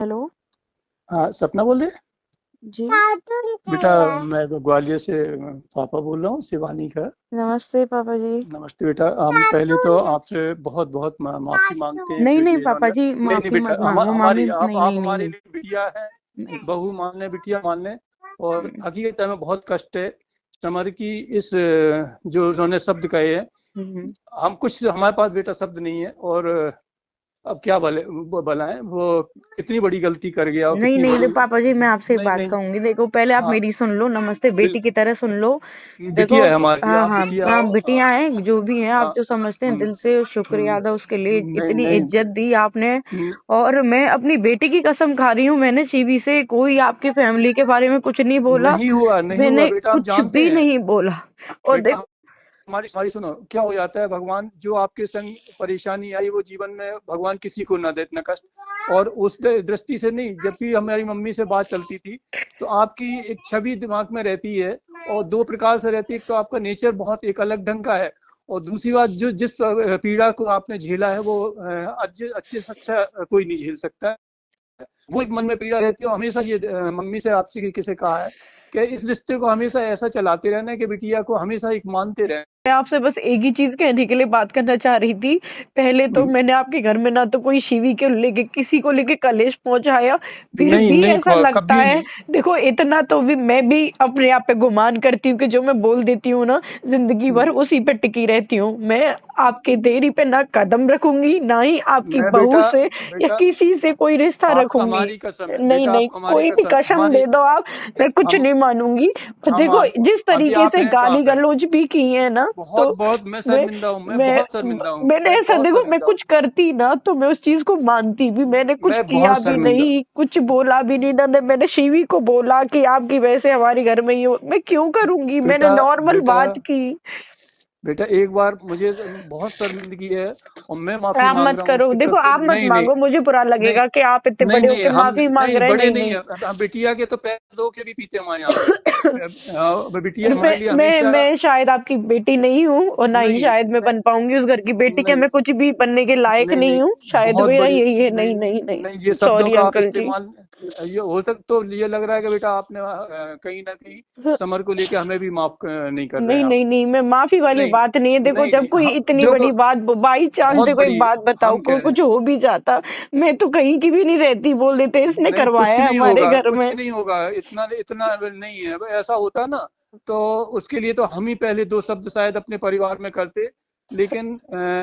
Hello. हाँ, सपना बोल रहे हैं? जी। बेटा, मैं तो ग्वालियर से पापा बोल रहा हूँ, शिवानी का। नमस्ते पापा जी। नमस्ते बेटा। हम पहले तो आपसे बहुत बहुत माफी मांगते हैं नहीं जो नहीं ये पापा इन्होंने। जी, नहीं नहीं माफी बेटा, मत मांगो मामी, हमारी नहीं आप नहीं नहीं हमारे नहीं लिए बिटिया है। नहीं। बहू मान ले, बिटिया मान ले। और हकीकत में बहुत कष्ट है समर की इस जो उन्होंने शब्द कहे हैं। हम्म। हम कुछ हमारे पास बेटा शब्द नहीं है। और अब क्या वो भलाएं वो कितनी बड़ी गलती कर गया और नहीं कितनी नहीं बड़ी। पापा जी, मैं आपसे एक नहीं बात नहीं। कहूंगी। देखो, पहले आप हाँ। मेरी सुन लो, नमस्ते बिल बेटी की तरह सुन लो। देखो, बिटिया है हमारी, हाँ आप हाँ बिटिया हाँ, हो। बिटियां हैं जो भी हैं, आप हाँ। जो समझते हैं हम्म, दिल से, शुक्रिया अदा उसके लिए, नहीं इतनी नहीं। इज्जत दी आपने। हम्म, और मैं अपनी बेटी की कसम खा रही हूँ, मैंने सीवी से कोई आपकी फैमिली के बारे में कुछ नहीं बोला। नहीं हुआ, नहीं हुआ मैंने बेटा, हम कुछ जानते भी हैं। नहीं बोला। और बेटा, देखो, हमारी सारी सुनो, क्या हो जाता है, भगवान जो आपके संग परेशानी आई वो जीवन में भगवान किसी को ना दे इतना कष्ट। और उस दृष्टि से नहीं, जब भी हमारी मम्मी से बात चलती थी तो आपकी एक छवि दिमाग में रहती है। और दो प्रकार से रहती है, एक तो आपका नेचर बहुत एक अलग ढंग का है। और दूसरी बात, जो जिस पीड़ा को आपने झेला है वो अच्छे अच्छे से अच्छा कोई नहीं झेल सकता। वो एक मन में पीड़ा रहती है। और हमेशा ये मम्मी से आपसे किसी कहा है कि इस रिश्ते को हमेशा ऐसा चलाते रहना है कि बिटिया को हमेशा एक मानते रहें। मैं आपसे बस एक ही चीज कहने के लिए बात करना चाह रही थी। पहले तो मैंने आपके घर में ना तो कोई शिवी के लेके किसी को लेके कलेश पहुंचाया, फिर नहीं भी नहीं, ऐसा लगता कभी है। नहीं। देखो, इतना तो भी मैं भी अपने आप पे गुमान करती हूँ कि जो मैं बोल देती हूँ ना, जिंदगी भर उसी पे टिकी रहती हूँ। मैं आपके देरी पे ना कदम रखूंगी, ना ही आपकी मैं बहू बेटा, से या बेटा किसी से कोई रिश्ता आपको रखूंगी। हमारी कसम है, नहीं बेटा नहीं, आपको हमारी कोई भी कसम, कसम हमारी। दे दो आप, मैं कुछ हम नहीं मानूंगी। पर हम देखो, जिस अभी तरीके आप से हैं कहाँ गाली पे? गलौज भी की है ना, बहुत तो बहुत मैं मैं शर्मिंदा हूँ, मैं मैं बहुत शर्मिंदा हूँ, मैंने मैं ऐसा, बहुत देखो, मैं शर्मिंदा हूँ। कुछ करती ना तो मैं उस चीज को मानती भी, मैंने कुछ मैं किया बहुत भी शर्मिंदा। नहीं, कुछ बोला भी नहीं ना। मैंने शिवी को बोला कि आपकी वजह से हमारे घर में ये मैं क्यों करूंगी, मैंने बेटा, नॉर्मल बेटा, बात की। बेटा एक बार मुझे बहुत शर्मिंदगी है और मैं माफी आप मांग मत रहा हूँ करो, उसकी देखो तरफ से। आप मत नहीं नहीं। मांगो, मुझे बुरा नहीं लगेगा कि आप इतने नहीं बड़े नहीं, होके हम माफी मांग नहीं रहे हैं। बड़े नहीं नहीं नहीं। है, हम बिटिया के तो पैर धो के भी पीते हमारे यहाँ पे। बिटिया और हमारे लिए मैं हमेशा। मैं शायद आपकी बेटी नहीं हूँ, और ना ही नहीं शायद मैं नहीं बन पाऊंगी उस घर की बेटी, क्या नहीं मैं कुछ भी बनने के लायक नहीं नहीं नहीं, हूँ, शायद बहुत मेरा बड़ी। यही है। नहीं नहीं नहीं नहीं। नहीं, ये शब्दों सॉरी का आप अंकल जी। इस्तेमाल, ये हो सकता तो ये लग रहा है कि बेटा आपने कहीं ना कहीं समर को लेके हमें भी माफ नहीं कर रहे नहीं हैं आप। नहीं नहीं, मैं माफी वाली नहीं बात नहीं है। देखो, नहीं जब नहीं, कोई हाँ इतनी देखो, बड़ी बात, बाई चांस बहुत देखो, एक बड़ी बात बताओ, हम कह रहे कुछ हैं। हो भी जाता, मैं तो कहीं की भी नहीं रहती, बोल देते इसने नहीं, कुछ करवाया है नहीं हमारे होगा, घर कुछ में। नहीं होगा, इतना इतना नहीं है। ऐसा होता ना तो उसके लिए तो हम ही पहले दो शब्द शायद अपने परिवार में करते। लेकिन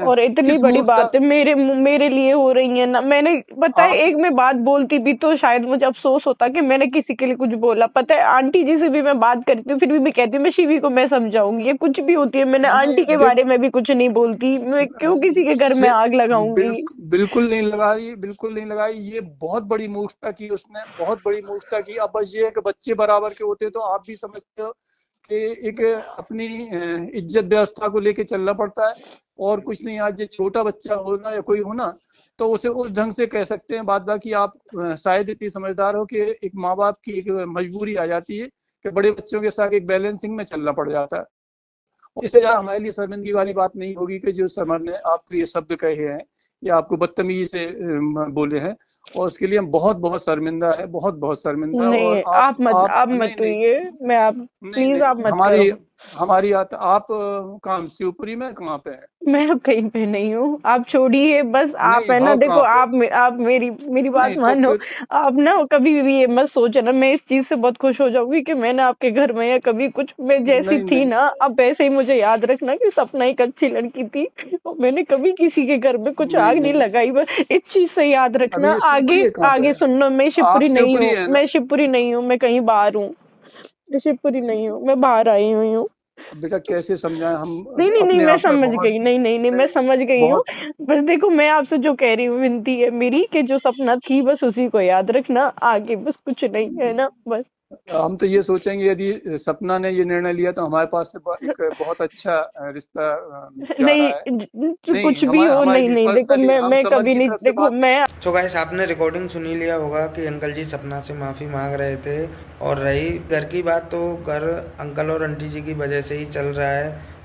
और इतनी किस बड़ी मूर्खता। बात है मेरे लिए हो रही है ना, मैंने पता है, आप एक मैं बात बोलती भी तो शायद मुझे अफसोस होता कि मैंने किसी के लिए कुछ बोला। पता है, आंटी जी से भी मैं बात करती हूँ, फिर भी मैं कहती हूँ मैं शिवी को मैं समझाऊंगी, ये कुछ भी होती है, मैंने नहीं आंटी के बारे देखो, में भी कुछ नहीं बोलती, मैं क्यों किसी के घर में से आग लगाऊंगी। बिल्कुल नहीं लगाई, बिल्कुल नहीं लगाई। ये बहुत बड़ी मूर्खता की उसने, बहुत बड़ी मूर्खता की। अब बस ये है कि बच्चे बराबर के होते तो आप भी समझते हो कि एक अपनी इज्जत व्यवस्था को लेके चलना पड़ता है। और कुछ नहीं, आज ये छोटा बच्चा हो ना या कोई हो ना, तो उसे उस ढंग से कह सकते हैं। बात बाकी आप शायद इतनी समझदार हो कि एक माँ बाप की एक मजबूरी आ जाती है कि बड़े बच्चों के साथ एक बैलेंसिंग में चलना पड़ जाता है। इससे ज्यादा हमारे लिए शर्मिंदगी वाली बात नहीं होगी कि जो समर ने आपको ये शब्द कहे हैं या आपको बदतमीजी से बोले हैं। और उसके लिए हम बहुत बहुत शर्मिंदा है, बहुत बहुत शर्मिंदा। और नहीं, आप आप मत नहीं नहीं कहिए, मैं आप, नहीं प्लीज नहीं, आप मत हमारी करो। हमारी आप कहाँ शिवपुरी में कहाँ पे है? मैं अब कहीं पे नहीं हूँ, आप छोड़िए बस। आप नहीं, है ना, हो देखो, कहाँ पे? आप मेरी मेरी बात नहीं तो मानो। फिर। आप ना कभी भी ये मत सोचना, मैं इस चीज से बहुत खुश हो जाऊंगी कि मैंने आपके घर में या कभी कुछ, मैं जैसी नहीं थी नहीं, ना, अब वैसे ही मुझे याद रखना कि सपना एक अच्छी लड़की थी, और मैंने कभी किसी के घर में कुछ नहीं आग नहीं नहीं। लगाई, बस इस चीज से याद रखना। अभी ये आगे शिवपुरी कहाँ पे आगे है? सुनना, मैं आप शिवपुरी नहीं शिवपुरी हूँ, है मैं ना? शिवपुरी नहीं हूँ, मैं कहीं बाहर हूँ। मैं शिवपुरी नहीं हूँ, मैं बाहर आई हुई हूँ। अब बेटा कैसे समझाएं हम? नहीं नहीं नहीं, अपने मैं आप में समझ बहुत। गई, नहीं नहीं नहीं, मैं नहीं, समझ गई हूँ। बहुत। बस देखो, मैं आपसे जो कह रही हूँ, विनती है मेरी कि जो सपना थी बस उसी को याद रखना, आगे बस कुछ नहीं है ना, बस। हम तो ये सोचेंगे यदि सपना ने ये निर्णय लिया तो हमारे पास से एक बहुत अच्छा रिश्ता जा रहा है। नहीं, नहीं, कुछ भी हमारे हो, हमारे नहीं लिए नहीं, देखो, पर्सनली हम मैं समर कभी की नहीं, तरफ से देखो बात। मैं। तो गाइस, आपने रिकॉर्डिंग सुन ही लिया होगा कि अंकल जी सपना से माफ़ी मांग रहे थे। और रही घर की बात, तो घर अंकल और आंटी जी की वजह से ही चल रहा है।